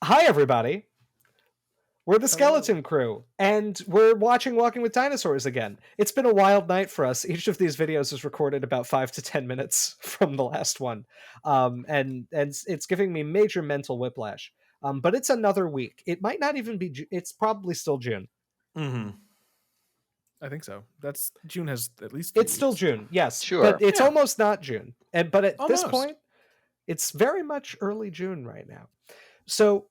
Hi, everybody. We're the Skeleton Crew, and we're watching Walking with Dinosaurs again. It's been a wild night for us. Each of these videos is recorded about 5 to 10 minutes from the last one, and it's giving me major mental whiplash. But it's another week. It might not even be. It's probably still June. Mm-hmm. I think so. That's June has at least. It's still June, yes, Sure. but it's almost not June. But at this Almost. point, it's very much early June right now. So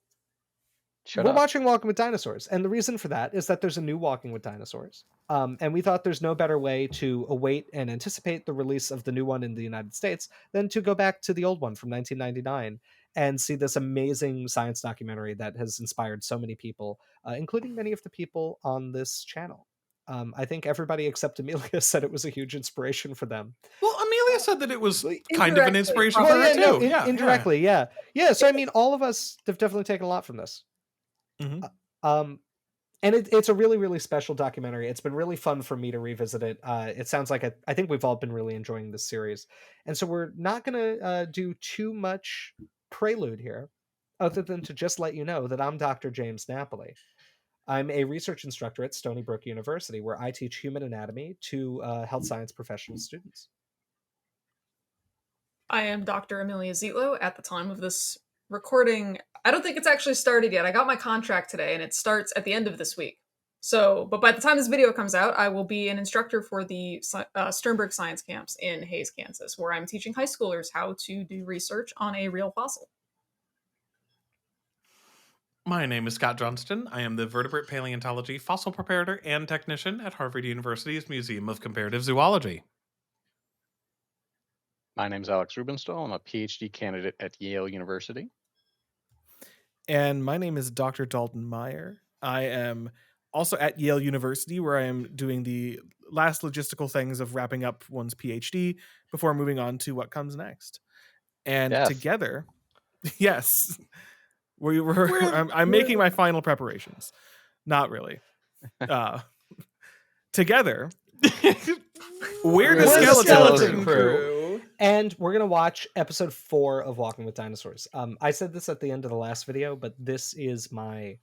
Shut we're up. watching Walking with Dinosaurs, and the reason for that is that there's a new Walking with Dinosaurs, and we thought there's no better way to await and anticipate the release of the new one in the United States than to go back to the old one from 1999 and see this amazing science documentary that has inspired so many people, including many of the people on this channel. I think everybody except Amelia said it was a huge inspiration for them. Well, Amelia said that it was kind of an inspiration for Well, her yeah, no, too. indirectly, yeah. So I mean, all of us have definitely taken a lot from this. Mm-hmm. And it's a really, really special documentary. It's been really fun for me to revisit it. It sounds like I think we've all been really enjoying this series. And so we're not going to do too much prelude here, other than to just let you know that I'm Dr. James Napoli. I'm a research instructor at Stony Brook University, where I teach human anatomy to health science professional students. I am Dr. Amelia Zietlow. At the time of this recording, I don't think it's actually started yet. I got my contract today, and it starts at the end of this week. But by the time this video comes out, I will be an instructor for the Sternberg Science Camps in Hays, Kansas, where I'm teaching high schoolers how to do research on a real fossil. My name is Scott Johnston. I am the vertebrate paleontology fossil preparator and technician at Harvard University's Museum of Comparative Zoology. My name is Alex Rubenstahl. I'm a PhD candidate at Yale University. And my name is Dr. Dalton Meyer. I am also at Yale University, where I am doing the last logistical things of wrapping up one's PhD before moving on to what comes next. And together, yes, I'm making my final preparations. Not really. Together, we're the Skeleton Crew. And we're going to watch episode 4 of Walking with Dinosaurs. I said this at the end of the last video, but this is my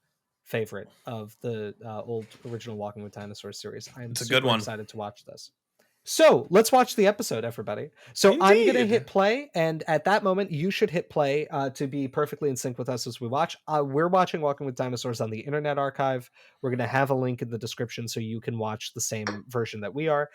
favorite of the old original Walking with Dinosaurs series. I'm super excited to watch this. So let's watch the episode, everybody. So Indeed. I'm going to hit play, and at that moment, you should hit play to be perfectly in sync with us as we watch. We're watching Walking with Dinosaurs on the Internet Archive. We're going to have a link in the description so you can watch the same version that we are.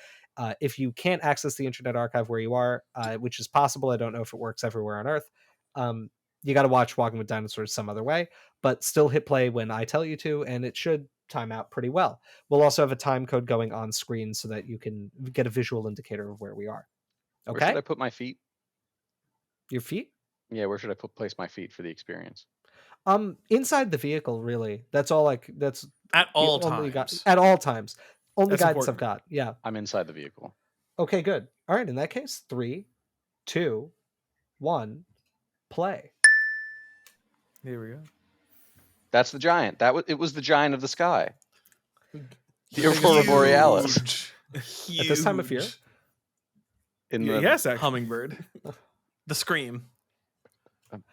If you can't access the Internet Archive where you are, which is possible, I don't know if it works everywhere on Earth, you got to watch Walking with Dinosaurs some other way, but still hit play when I tell you to, and it should time out pretty well. We'll also have a time code going on screen so that you can get a visual indicator of where we are. Okay. Where should I put my feet? Your feet? Yeah, where should I place my feet for the experience? Inside the vehicle, really. That's all that's at all times. At all times. Only That's guidance important. I've got. Yeah. I'm inside the vehicle. Okay, good. All right, in that case, 3, 2, 1, play. Here we go. That's the giant. It was the giant of the sky. The Aurora Borealis. Huge. At this time of year? Yes, actually. Hummingbird. The scream.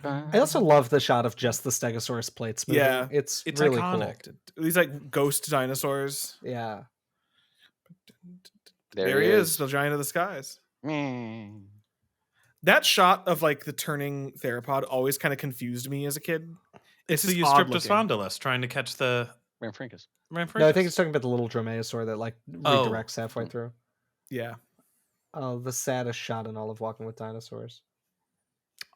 I also love the shot of just the Stegosaurus plates moving. Yeah, it's really iconic. Cool. These like ghost dinosaurs. Yeah. There he is, the giant of the skies. That shot of like the turning theropod always kind of confused me as a kid. It's the Eustriptus trying to catch the Rhamphorhynchus. No, I think it's talking about the little dromaeosaur that like redirects halfway through. Yeah. Oh, the saddest shot in all of Walking with Dinosaurs.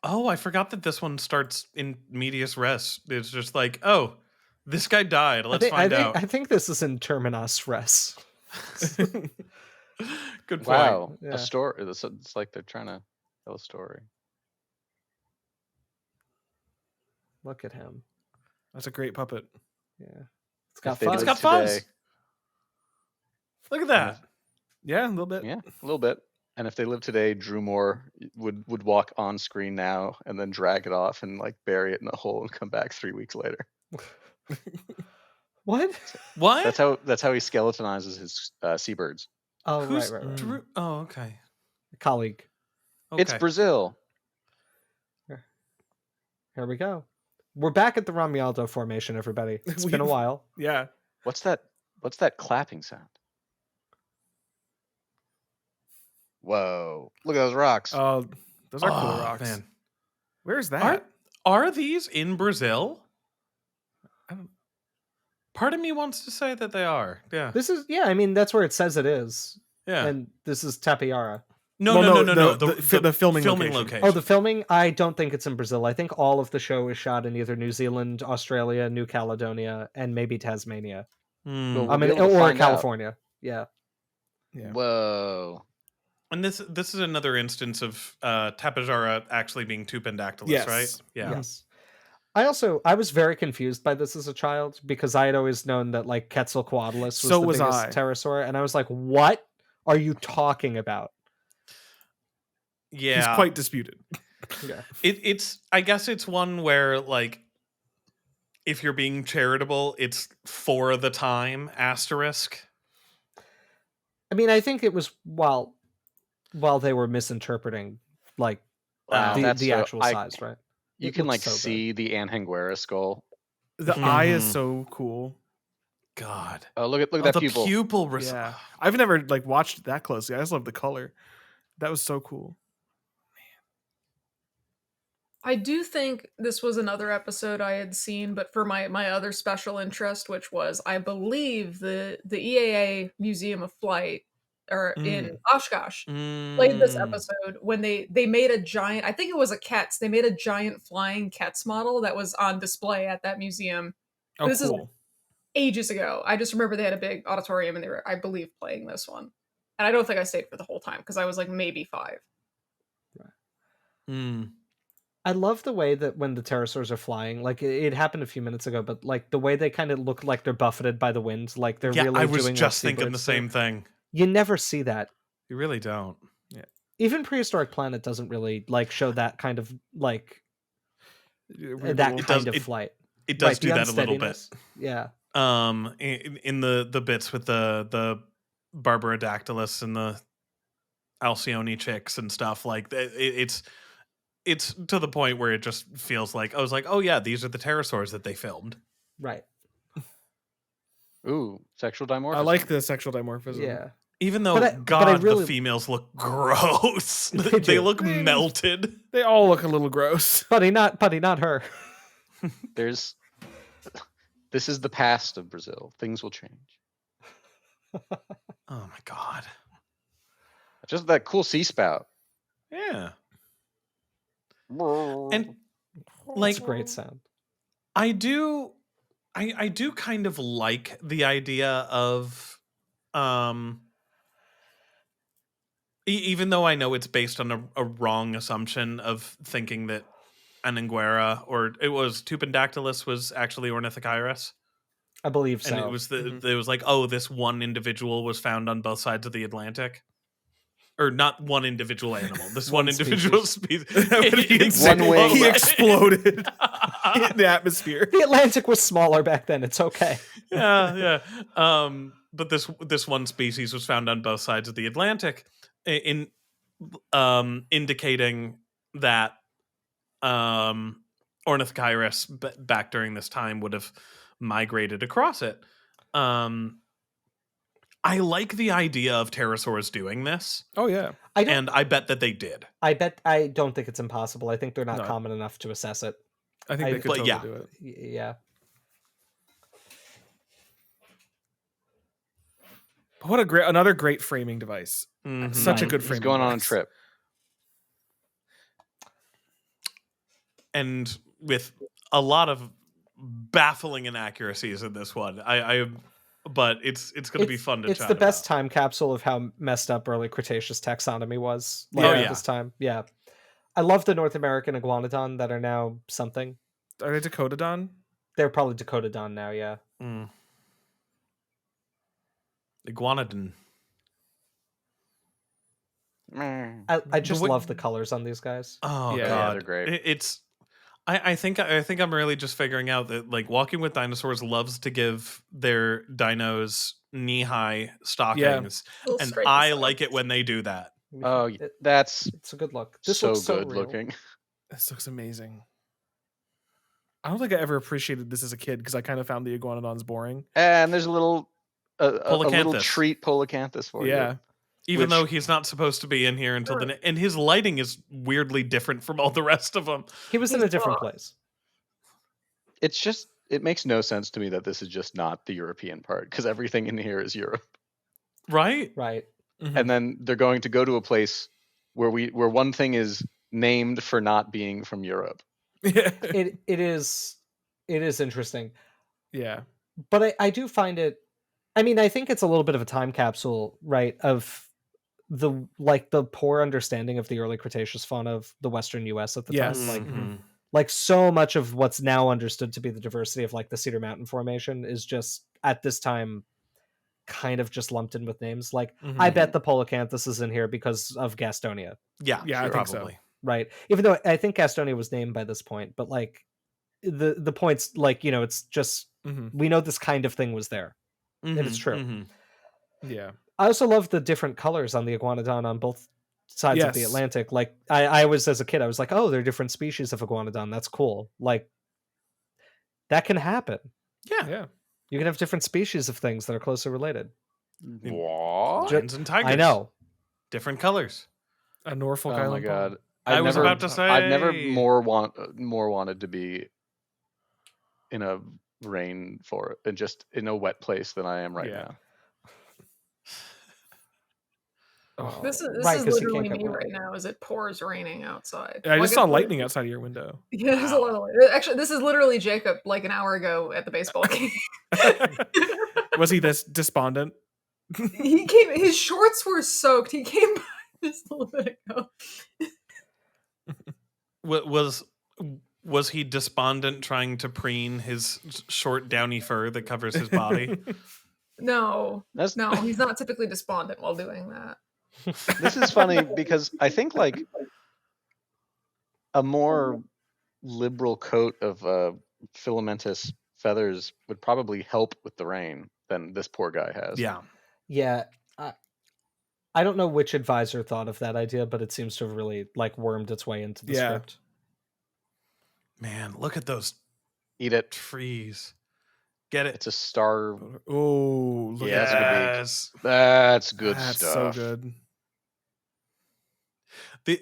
Oh, I forgot that this one starts in medias res. It's just like, oh, this guy died. Let's find out. I think this is in terminus res. Good point. Wow, Yeah. a story. It's like they're trying to tell a story. Look at him. That's a great puppet. Yeah. It's got If they fuzz. It's lived got fuzz. today- Look at that. Yeah, a little bit. Yeah, a little bit. And if they lived today, Drew Moore would walk on screen now and then drag it off and like bury it in a hole and come back 3 weeks later. What? What? That's how he skeletonizes his seabirds. Oh, Who's right. Drew? Oh, okay. Colleague. Okay. It's Brazil. Here we go. We're back at the Romualdo formation, everybody. It's been a while. Yeah. What's that clapping sound? Whoa! Look at those rocks. Oh, those are cool rocks. Man. Where's that? Are these in Brazil? I don't... Part of me wants to say that they are. Yeah. This is I mean that's where it says it is. Yeah. And this is tapejara. No. The filming location. Oh, the filming? I don't think it's in Brazil. I think all of the show is shot in either New Zealand, Australia, New Caledonia, and maybe Tasmania. Well, I mean, or California. Yeah. Whoa. And this is another instance of tapejara actually being tupandactylus, yes. right? Yeah. Yes. I was very confused by this as a child because I had always known that like Quetzalcoatlus was the biggest pterosaur, and I was like, "What are you talking about?" Yeah, he's quite disputed. Yeah, it's. I guess it's one where like, if you're being charitable, it's for the time asterisk. I mean, I think it was while they were misinterpreting like the actual size, right? You can like see the Anhanguera skull. The eye is so cool. God. Oh, look at that pupil. The pupil. Yeah. I've never like watched that closely. I just love the color. That was so cool. I do think this was another episode I had seen, but for my other special interest, which was, I believe, the EAA Museum of Flight in Oshkosh played this episode when they made a giant, I think it was a Ketz, they made a giant flying Ketz model that was on display at that museum. Oh, this cool. is ages ago. I just remember they had a big auditorium and they were, I believe, playing this one. And I don't think I stayed for the whole time because I was like maybe 5. I love the way that when the pterosaurs are flying, like it happened a few minutes ago, but like the way they kind of look like they're buffeted by the wind, like they're really. I was doing just thinking the same thing. You never see that. You really don't. Yeah. Even Prehistoric Planet doesn't really like show that kind of like that kind of flight. It does do that a little bit. Yeah. In the bits with the Barbaradactylus and the Alcyone chicks and stuff, like it's to the point where it just feels like I was like, oh yeah, these are the pterosaurs that they filmed. Right. Ooh, sexual dimorphism. I like the sexual dimorphism. Yeah. Even though, the females look gross. They look melted. They all look a little gross. Buddy, not her. This is the past of Brazil. Things will change. Oh my god. Just that cool sea spout. Yeah. And like, it's a great sound. I do kind of like the idea of even though I know it's based on a wrong assumption of thinking that Anhanguera, or it was Tupandactylus, was actually ornithocheirus. I believe so. And it was it was like, oh, this one individual was found on both sides of the Atlantic. Or not one individual animal. This one individual species. He exploded in the atmosphere. The Atlantic was smaller back then. It's okay. Yeah. But this one species was found on both sides of the Atlantic, indicating that ornithocheirus back during this time would have migrated across it. I like the idea of pterosaurs doing this. Oh yeah, I bet that they did. I don't think it's impossible. I think they're not common enough to assess it. I think they could totally do it. Yeah. What another great framing device. Mm-hmm. Such a good framing. He's going device. on a trip. And with a lot of baffling inaccuracies in this one. But it's going to be fun to chat about. It's the best time capsule of how messed up early Cretaceous taxonomy was. At this time. Yeah. I love the North American iguanodon that are now something. Are they dakotadon? They're probably dakotadon now, yeah. Iguanodon. I just love the colors on these guys. Oh yeah, god, they're great. I think I'm really just figuring out that like Walking with Dinosaurs loves to give their dinos knee-high stockings, and I like it when they do that. Oh, it's a good look. This looks so good looking. This looks amazing. I don't think I ever appreciated this as a kid because I kind of found the iguanodons boring. And there's a little Polacanthus. treat polacanthus for Yeah. you. Even though he's not supposed to be in here until and his lighting is weirdly different from all the rest of them. He was in a different place. It's just, it makes no sense to me that this is just not the European part, because everything in here is Europe. Right? Right. Mm-hmm. And then they're going to go to a place where one thing is named for not being from Europe. It is interesting. Yeah. But I do find it, I mean, I think it's a little bit of a time capsule, right, of the poor understanding of the early Cretaceous fauna of the Western US at the Yes. time. Like so much of what's now understood to be the diversity of like the Cedar Mountain Formation is just at this time kind of just lumped in with names. Like I bet the Polacanthus is in here because of Gastonia. Yeah, Yeah, I think so. Right. Even though I think Gastonia was named by this point, but like the point's like, you know, it's just we know this kind of thing was there. And it's true. Yeah. I also love the different colors on the iguanodon on both sides of the Atlantic. Like I was, as a kid, I was like, oh, they're different species of iguanodon. That's cool. Like that can happen. Yeah. You can have different species of things that are closely related. What? Lions and tigers. I know. Different colors. A Norfolk Oh Island. my god. I was about to say. I've never more wanted to be in a rain and just in a wet place than I am right now. Oh. This is Right, 'cause you literally can't me get wet. right now as it pours raining outside. I just saw lightning outside of your window. Yeah, there's a lot of light. Actually, this is literally Jacob like an hour ago at the baseball game. Was he this despondent? He came, his shorts were soaked. He came by just a little bit ago. Was he despondent trying to preen his short downy fur that covers his body? No, he's not typically despondent while doing that. This is funny because I think like a more liberal coat of filamentous feathers would probably help with the rain than this poor guy has. Yeah. I don't know which advisor thought of that idea, but it seems to have really like wormed its way into the script. Man, look at those. Eat it. Trees. Get it. It's a star. Oh, look Yes. at that. That's good That's stuff. so good.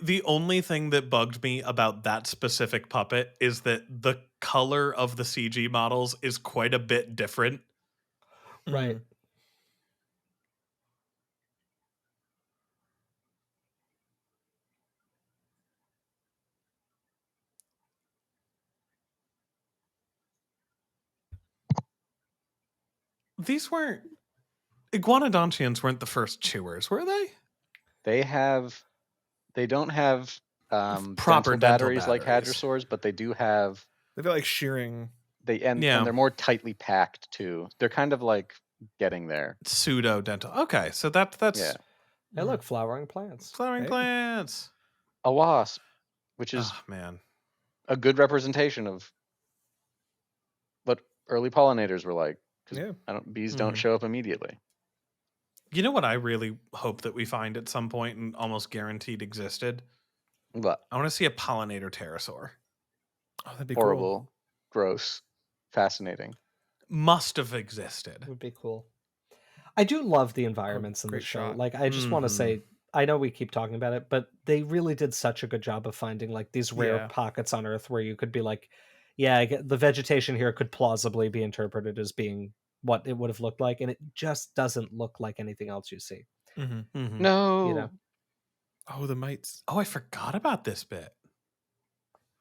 The only thing that bugged me about that specific puppet is that the color of the CG models is quite a bit different. Right. These weren't iguanodontians weren't the first chewers, were they? They don't have proper dental batteries like hadrosaurs, but they do have. They've got like shearing. And they're more tightly packed too. They're kind of like getting there. Pseudo dental. Okay, so that's Hey, look, flowering plants. Plants. A wasp, which is a good representation of what early pollinators were like. Because bees don't show up immediately. You know what I really hope that we find at some point and almost guaranteed existed? What? I want to see a pollinator pterosaur. Oh, that'd be horrible, cool. Gross, fascinating. Must have existed. Would be cool. I do love the environments in the show. Like, I just want to say, I know we keep talking about it, but they really did such a good job of finding like these rare pockets on Earth where you could be like, yeah, the vegetation here could plausibly be interpreted as being what it would have looked like, and it just doesn't look like anything else you see. No. You know? Oh, the mites. Oh, I forgot about this bit.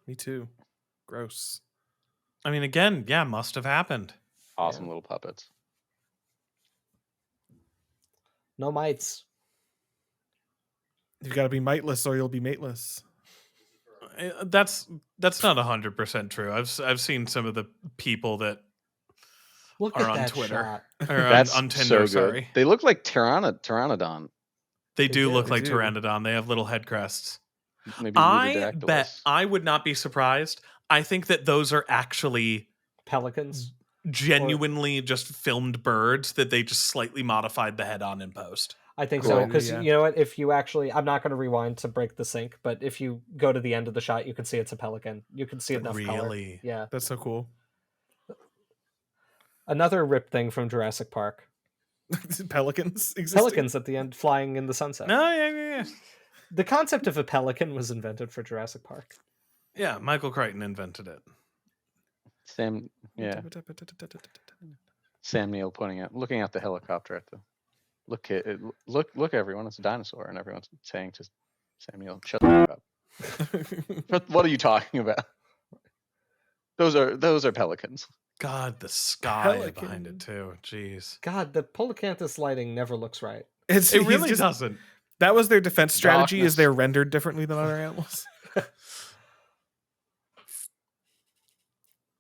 Me too. Gross. I mean, again, must have happened. Awesome little puppets. No mites. You've got to be miteless or you'll be mateless. That's not 100% true. I've seen some of the people that are on Twitter or on Tinder. So good. They look like pteranodon. They do look like pteranodon. They have little head crests. Maybe I bet I would not be surprised. I think that those are actually pelicans, genuinely just filmed birds that they just slightly modified the head on in post. I think Cool. so, because Yeah. you know what? If you actually, I'm not going to rewind to break the sync, but if you go to the end of the shot, you can see it's a pelican. You can see enough color. Really? Yeah. That's so cool. Another rip thing from Jurassic Park. Pelicans existing. Pelicans at the end flying in the sunset. No, yeah. The concept of a pelican was invented for Jurassic Park. Yeah, Michael Crichton invented it. Sam Neill pointing out, looking at the helicopter at the look everyone, it's a dinosaur, and everyone's saying to Sam Neill, shut the fuck up. What are you talking about? Those are pelicans. God, the sky Pelican. behind it too. Jeez. God, the polacanthus lighting never looks right. It Really doesn't. That was their defense strategy, Darkness. is they're rendered differently than other animals.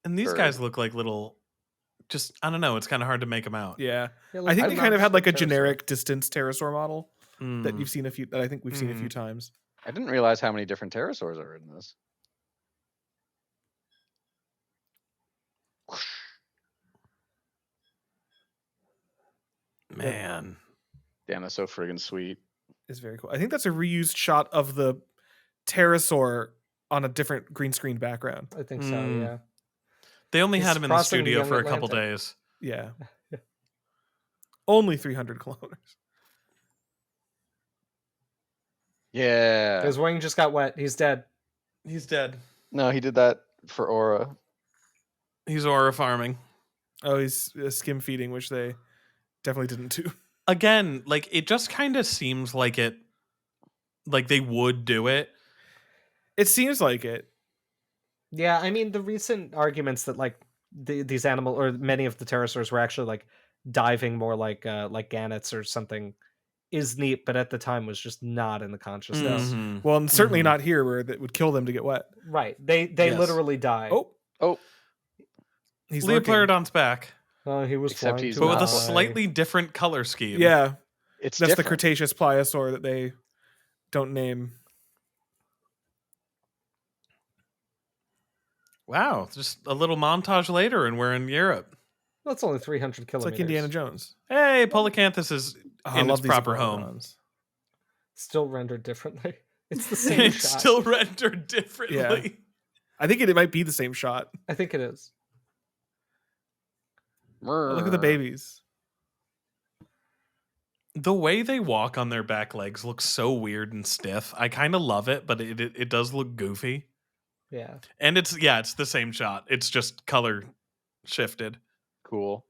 And these guys look like little, just, I don't know, it's kind of hard to make them out. Yeah. Yeah, I think like they kind of had like a pterosaur. generic distance pterosaur model Mm. that you've seen that I think we've seen a few times. I didn't realize how many different pterosaurs are in this. Man. Damn, that's so friggin' sweet. Is very cool. I think that's a reused shot of the pterosaur on a different green screen background. I think so, Mm. yeah. They only He's had him in the crossing the studio young for a couple Atlantic. days. Yeah. Only 300 kilometers. Yeah. His wing just got wet. He's dead. He's dead. No, he did that for Aura. He's aura farming. Oh, he's skim feeding, which they definitely didn't do. Again, like, it just kind of seems like they would do it. It seems like it. Yeah, I mean, the recent arguments that like these animal or many of the pterosaurs were actually like diving more like gannets or something is neat, but at the time was just not in the consciousness. Mhm. Well, and certainly Mhm. not here where that would kill them to get wet. Right. They Yes. literally die. Oh, he's lurking. Leopolodon's back, He was Except flying he's too but with a not. high. slightly different color scheme. Yeah, It's that's different. the Cretaceous pliosaur that they don't name. Wow, just a little montage later, and we're in Europe. That's only 300 It's kilometers. like Indiana Jones. Hey, Polacanthus is Oh, in its these proper home. iguanodons. Still rendered differently. It's the same It's shot. still rendered differently. I think it might be the same shot. I think it is. Oh, look at the babies. The way they walk on their back legs looks so weird and stiff. I kind of love it, but it does look goofy. Yeah. And it's the same shot. It's just color shifted. Cool.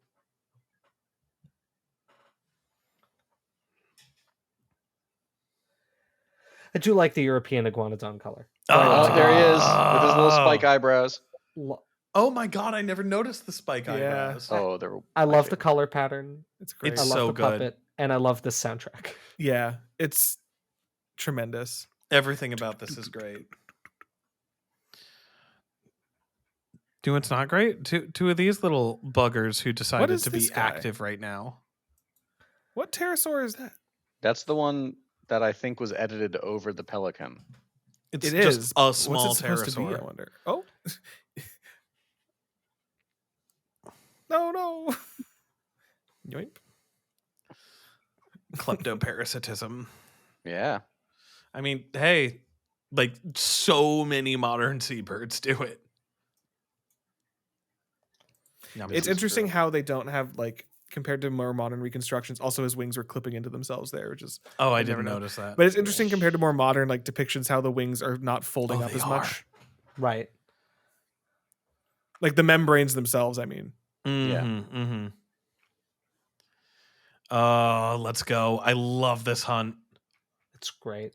I do like the European iguanodon color. Oh, there he is with his little spike eyebrows. Lo- Oh my god, I never noticed the spike Yeah. eyebrows. Oh, they're. I love the color pattern. It's great. It's I love so the good. puppet, and I love the soundtrack. Yeah, it's tremendous. Everything about this is great. Do what's not great? Two of these little buggers who decided is to be this guy? active right now. What pterosaur is that? That's the one that I think was edited over the pelican. It's It just is. a What's small it supposed to be, I pterosaur. wonder. Oh. No. Yoink. Kleptoparasitism. Yeah. I mean, hey, like so many modern seabirds do it. Yum, It's yum. interesting how they don't have, like, compared to more modern reconstructions, also his wings were clipping into themselves there, which is, Oh, I I've never didn't known. notice that. but it's interesting compared to more modern, like, depictions how the wings are not folding up they as are. much. Right. Like the membranes themselves, I mean. Mm-hmm. Oh, let's go. I love this hunt. It's great.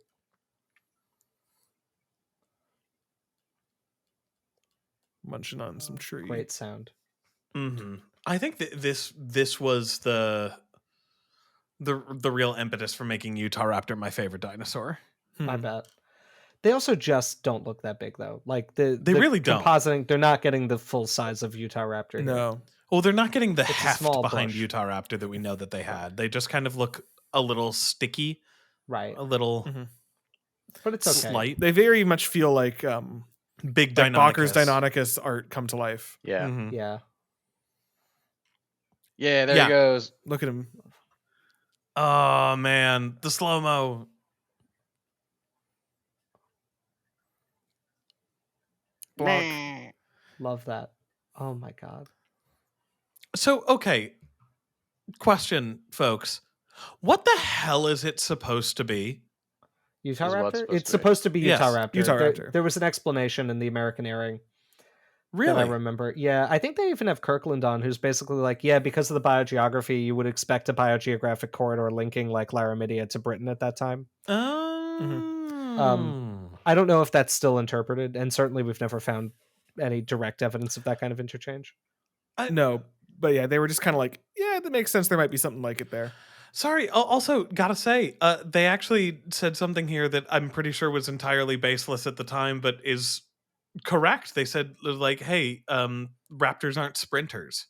Munching on some tree. Great sound. Mm-hmm. I think this was the real impetus for making utahraptor my favorite dinosaur. I bet. They also just don't look that big though. Like the really don't. compositing, they're not getting the full size of utahraptor. here. No. Well, they're not getting the It's a heft small behind bush. utahraptor that we know that they had. They just kind of look a little sticky, Right. a little But it's okay. slight. They very much feel like Big like Bakker's Deinonychus. Deinonychus art come to life. Yeah. Mhm. Yeah. Yeah, there Yeah. he goes. Look at him. Oh man, the slow-mo. Block. Love that. Oh my god. So, okay. Question, folks. What the hell is it supposed to be? Utahraptor? It's supposed to be Yes. Utahraptor. Utahraptor. There was an explanation in the American airing Really? that I remember. Yeah, I think they even have Kirkland on, who's basically like, yeah, because of the biogeography, you would expect a biogeographic corridor linking like Laramidia to Britain at that time. I don't know if that's still interpreted, and certainly we've never found any direct evidence of that kind of interchange. No, but yeah, they were just kind of like, yeah, that makes sense. There might be something like it there. Sorry. Also, gotta say, they actually said something here that I'm pretty sure was entirely baseless at the time, but is correct. They said, like, hey, raptors aren't sprinters.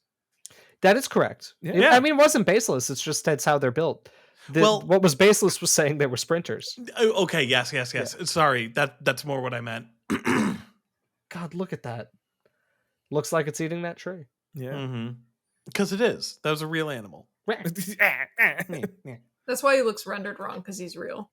That is correct. Yeah. I mean, it wasn't baseless. It's just that's how they're built. What was baseless was saying they were sprinters. Okay. Yes. Yeah. Sorry. That's more what I meant. God, look at that. Looks like it's eating that tree. Yeah. Because it is. That was a real animal. That's why he looks rendered wrong, because he's real.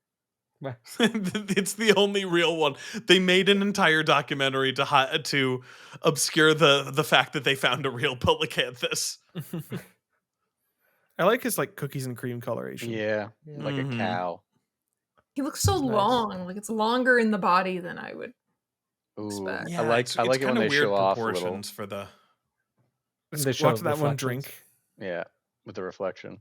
It's the only real one. They made an entire documentary to obscure the fact that they found a real polacanthus. I like his like cookies and cream coloration. Yeah, like a cow. He looks so long. Like it's longer in the body than I would expect. I like it when they show off proportions for the. They show off that one drink. Yeah, with the reflection.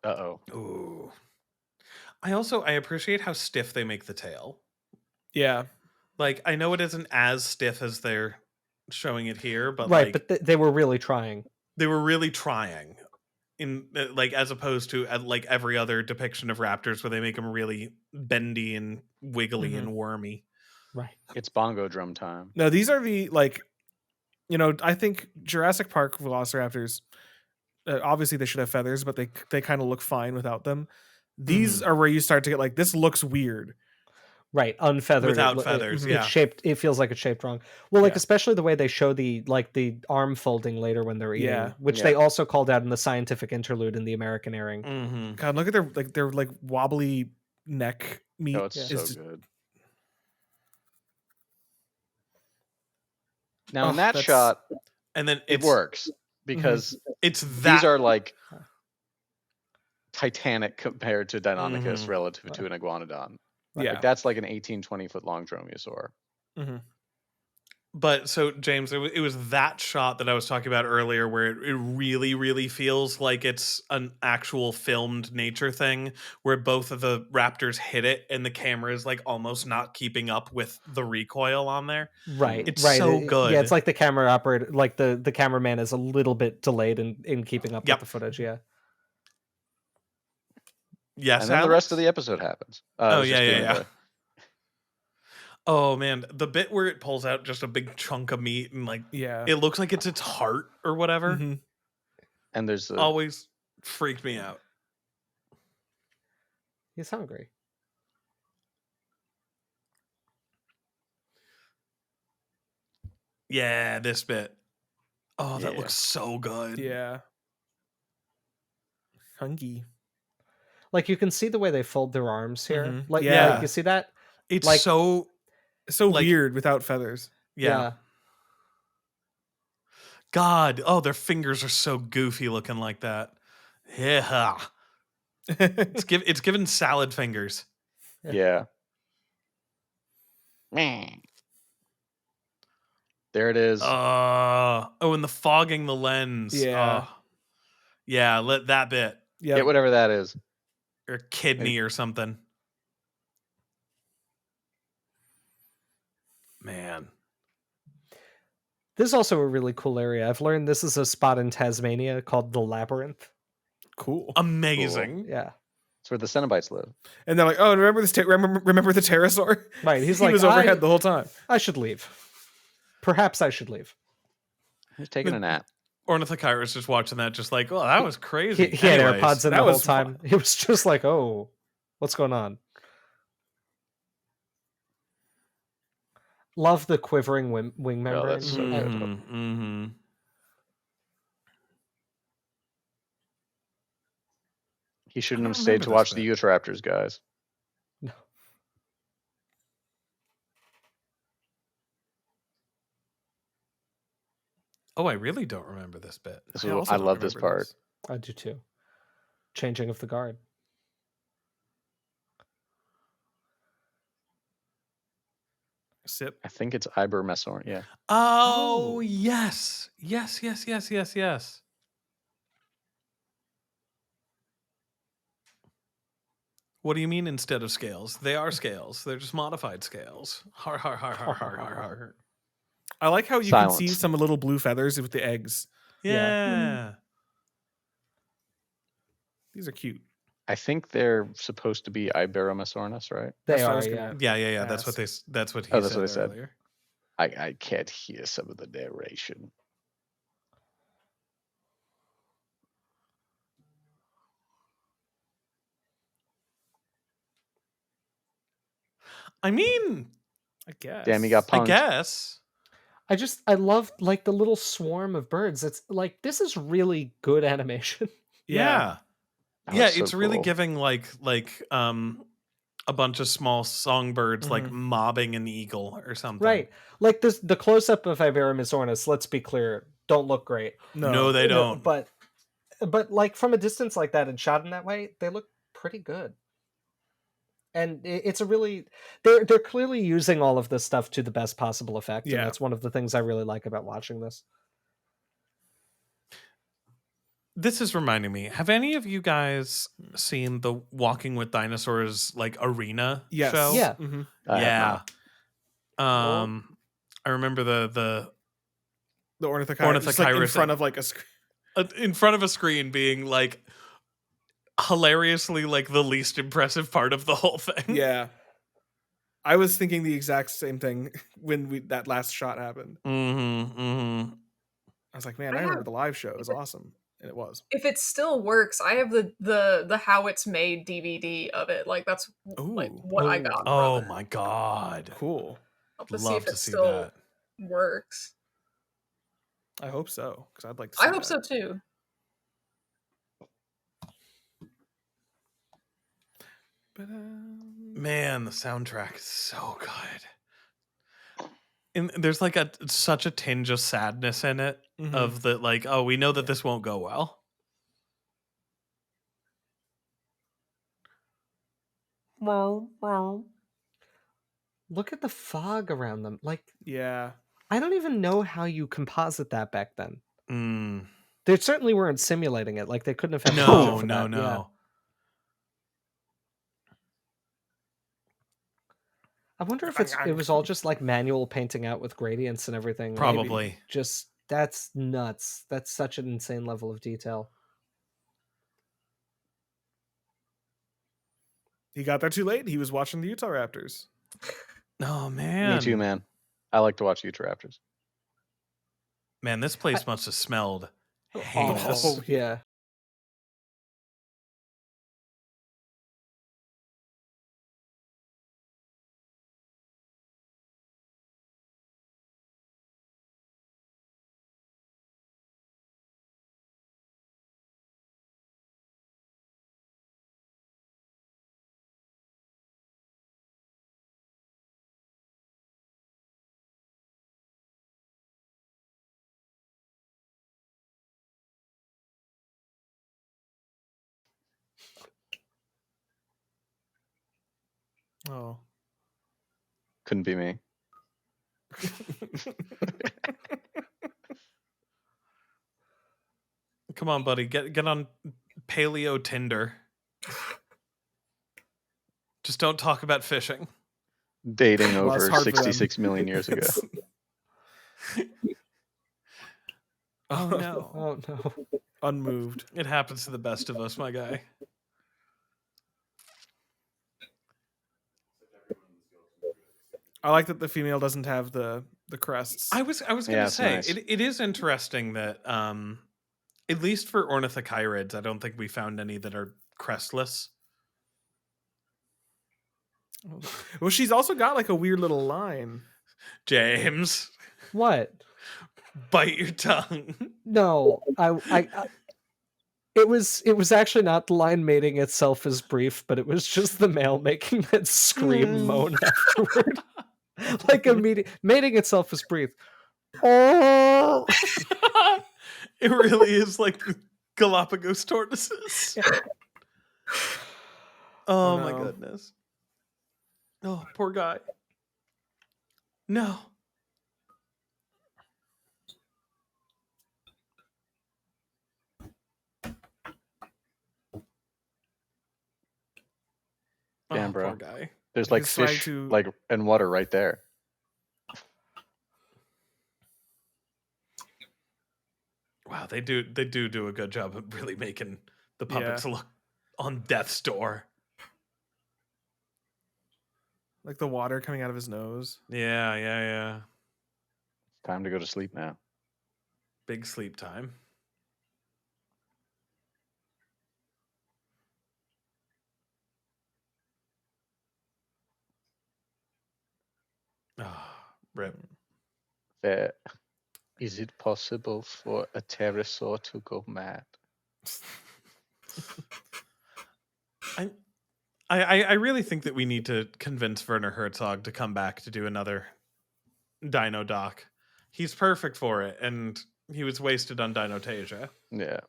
Uh-oh. Ooh. I appreciate how stiff they make the tail. Yeah. Like, I know it isn't as stiff as they're showing it here, but right, like, but they were really trying. They were really trying. In like, as opposed to like every other depiction of raptors where they make them really bendy and wiggly and wormy. Right. It's bongo drum time. No, these are the, like, you know, I think Jurassic Park velociraptors, obviously they should have feathers, but they kind of look fine without them. These are where you start to get like, this looks weird. Right, unfeathered without feathers. It's shaped. It feels like it's shaped wrong. Well, like especially the way they show the arm folding later when they're eating, which they also called out in the scientific interlude in the American airing. God, look at their wobbly neck meat. Oh, it's so good. Now in that shot, and then it works because these are like titanic compared to Deinonychus relative to an iguanodon. Yeah, like that's like an 18-20 foot long dromaeosaur. But so James, it was that shot that I was talking about earlier where it really, really feels like it's an actual filmed nature thing where both of the raptors hit it and the camera is like almost not keeping up with the recoil on there. Right. It's so good. Yeah, it's like the camera operator, like the cameraman is a little bit delayed in keeping up with the footage. Yeah. Yes, and then the rest of the episode happens. Yeah. Oh man, the bit where it pulls out just a big chunk of meat and like it looks like it's its heart or whatever. And there's always freaked me out. He's hungry. Yeah, this bit. Oh, that looks so good. Yeah. Hungry. Like you can see the way they fold their arms here. Like you see that? It's like, so like, weird without feathers. Yeah. God, their fingers are so goofy looking like that. Yeah. It's given salad fingers. Yeah. There it is. And the fogging the lens. Yeah. Yeah, let that bit. Yeah. Get whatever that is. Or kidney or something. Man. This is also a really cool area. I've learned this is a spot in Tasmania called the Labyrinth. Cool. Amazing. Cool. Yeah. It's where the Cenobites live. And they're like, oh, remember this? Remember the pterosaur? Right. He was overhead the whole time. I should leave. Perhaps I should leave. He's taking a nap. Ornithocheirus just watching that, just like, that was crazy. He had AirPods in the whole time. He was just like, oh, what's going on? Love the quivering wing membrane. Oh, that's so good. Mm-hmm. He shouldn't I have don't stayed remember to this watch the bit. utahraptors, guys. No. Oh, I really don't remember this bit. I love this part. I do too. Changing of the guard. Sip. I think it's iberomesornis. Yeah. Oh, yes. Yes. What do you mean instead of scales? They are scales. They're just modified scales. Har har har har har har har. I like how you Silence. can see some little blue feathers with the eggs. Yeah. These are cute. I think they're supposed to be iberomesornis, right? They That's what I are, was yeah. gonna Yeah. That's what ask. That's what he Oh, that's said what they said. earlier. I can't hear some of the narration. I mean, I guess. Damn, he got I punked. guess. I love like the little swarm of birds. It's like this is really good animation. Yeah. Oh, Yeah, that's so it's really cool. giving like a bunch of small songbirds like mobbing an eagle or something. Right. Like the close up of iberomesornis, let's be clear, don't look great. No, they don't. But like from a distance like that and shot in that way, they look pretty good. And it's a really they're clearly using all of this stuff to the best possible effect. Yeah. And that's one of the things I really like about watching this. This is reminding me. Have any of you guys seen the Walking with Dinosaurs like arena Yes. show? Yeah. Mm-hmm. I have Yeah. not. I remember the ornithocheirus just, like, in Ornithocheirus front of like a screen. In front of a screen being like hilariously like the least impressive part of the whole thing. Yeah. I was thinking the exact same thing when that last shot happened. Mm-hmm. I was like, man, I remember the live show. It was awesome. And it was. If it still works, I have the how it's made DVD of it. Like that's like what I got. Oh from it. my god. Cool. I'll have to Love see if to it see still that. works. I hope so, because I'd like to see I hope that. so too. Man, the soundtrack is so good. And there's like such a tinge of sadness in it of the like, oh, we know that this won't go well. Look at the fog around them. Like, yeah. I don't even know how you composite that back then. Mm. They certainly weren't simulating it. Like they couldn't have had No. for that. Yeah. I wonder if it was all just like manual painting out with gradients and everything. Probably. Maybe. Just that's nuts. That's such an insane level of detail. He got there too late. He was watching the utahraptors. Oh man. Me too, man. I like to watch utahraptors. Man, this place must have smelled heinous. Oh yeah. Oh. Couldn't be me. Come on, buddy. Get on Paleo Tinder. Just don't talk about fishing. Dating Well, it's over hard for them. 66 million years ago. Oh no. Oh no. Unmoved. It happens to the best of us, my guy. I like that the female doesn't have the crests. I was gonna Yeah, it's say nice. it is interesting that at least for ornithocheirids, I don't think we found any that are crestless. Well, she's also got like a weird little line. James, What? bite your tongue. No, it was actually not the line mating itself is brief, but it was just the male making that scream moan afterward. Like mating itself is brief. Oh, It really is like the Galapagos tortoises. Yeah. Oh Oh, my no. goodness. Oh, poor guy. No. Damn, Oh, bro. poor guy. There's like He's trying fish to- like and water right there. Wow, they do a good job of really making the puppets look on death's door. Like the water coming out of his nose. Yeah. Time to go to sleep now. Big sleep time. Ah, rip. Is it possible for a pterosaur to go mad? I really think that we need to convince Werner Herzog to come back to do another Dino doc. He's perfect for it, and he was wasted on Dinotasia. Yeah.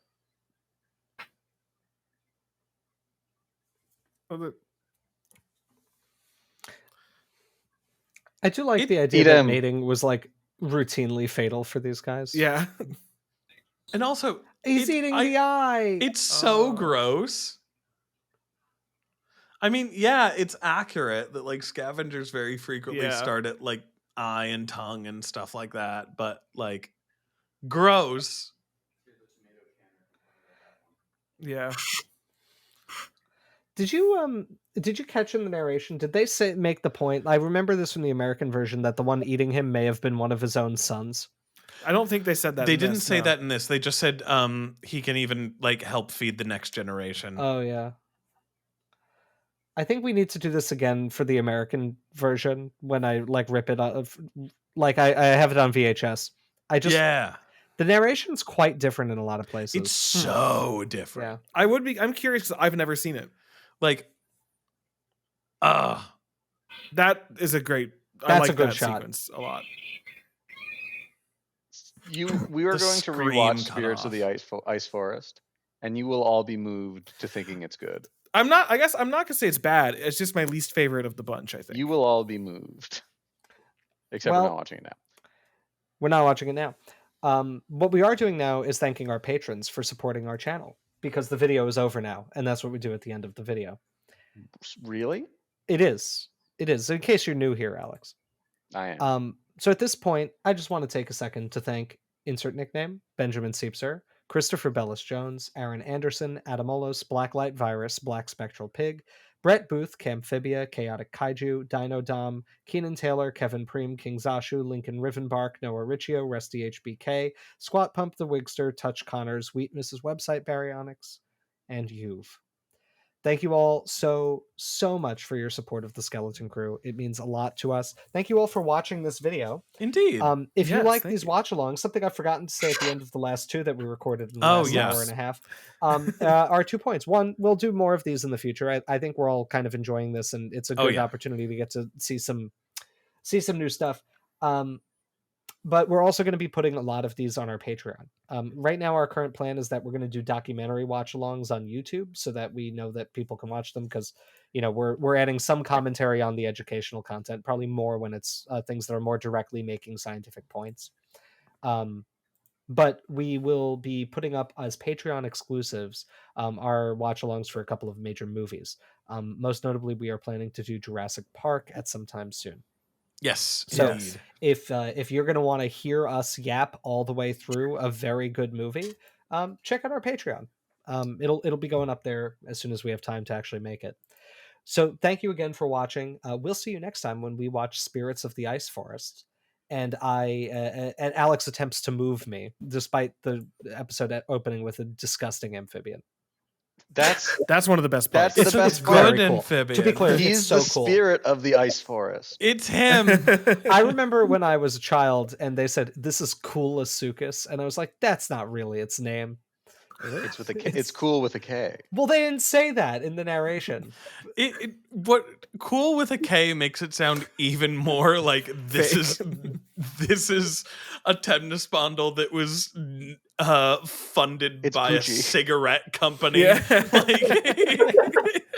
I do like the idea that mating was like routinely fatal for these guys. Yeah. And also, he's eating the eye. It's so gross. I mean, yeah, it's accurate that like scavengers very frequently start at like eye and tongue and stuff like that, but like gross. Yeah. Did you catch in the narration? Did they make the point? I remember this from the American version that the one eating him may have been one of his own sons. I don't think they said that. They didn't say that in this. They just said he can even like help feed the next generation. Oh yeah. I think we need to do this again for the American version when I like rip it off. Like I have it on VHS. The narration's quite different in a lot of places. It's so different. Yeah. I'm curious because I've never seen it. Like, that is a great. I like that sequence a lot. We are going to rewatch Spirits of the Ice Forest, and you will all be moved to thinking it's good. I guess I'm not gonna say it's bad. It's just my least favorite of the bunch, I think. You will all be moved. Except we're not watching it now. We're not watching it now. What we are doing now is thanking our patrons for supporting our channel, because the video is over now, and that's what we do at the end of the video. Really? It is. It is. In case you're new here, Alex. I am. So at this point, I just want to take a second to thank insert nickname, Benjamin Seepser, Christopher Bellis Jones, Aaron Anderson, Adamolos, Blacklight Virus, Black Spectral Pig, Brett Booth, Camphibia, Chaotic Kaiju, Dino Dom, Keenan Taylor, Kevin Preem, King Zashu, Lincoln Rivenbark, Noah Riccio, Rusty HBK, Squat Pump the Wigster, Touch Connors, Wheat Mrs. Website Baryonyx, and You've. Thank you all so much for your support of the Skeleton Crew. It means a lot to us. Thank you all for watching this video. Indeed. If you like these watch-alongs, something I've forgotten to say at the end of the last two that we recorded in the last hour and a half, are 2 points. One, we'll do more of these in the future. I think we're all kind of enjoying this, and it's a good opportunity to get to see some new stuff. But we're also going to be putting a lot of these on our Patreon. Right now, our current plan is that we're going to do documentary watch-alongs on YouTube so that we know that people can watch them, because we're adding some commentary on the educational content, probably more when it's things that are more directly making scientific points. But we will be putting up as Patreon exclusives our watch-alongs for a couple of major movies. Most notably, we are planning to do Jurassic Park at some time soon. Yes. So indeed. if you're going to want to hear us yap all the way through a very good movie, check out our Patreon. It'll be going up there as soon as we have time to actually make it. So thank you again for watching. We'll see you next time when we watch Spirits of the Ice Forest. And and Alex attempts to move me despite the episode opening with a disgusting amphibian. That's one of the best parts. That's the best part. Good amphibian. To be clear, He's it's so the cool. spirit of the ice forest. It's him. I remember when I was a child and they said, this is Coolasuchus. And I was like, that's not really its name. It's with a K. It's cool with a K. Well, they didn't say that in the narration. What cool with a K makes it sound even more like this is a temnospondyl that was funded by a Gucci. cigarette company. Yeah. Like,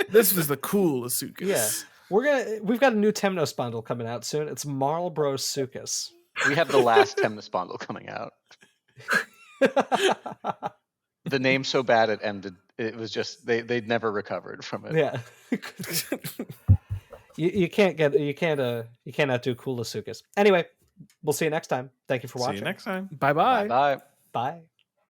This was the Coolasuchus. Yeah. We've got a new temnospondyl coming out soon. It's Marlborosuchus. We have the last temnospondyl coming out. The name's so bad it ended. It was just they'd never recovered from it. Yeah. you can't outdo Coolasuchus. Anyway, we'll see you next time. Thank you for watching. see you next time. Bye-bye. Bye. Bye.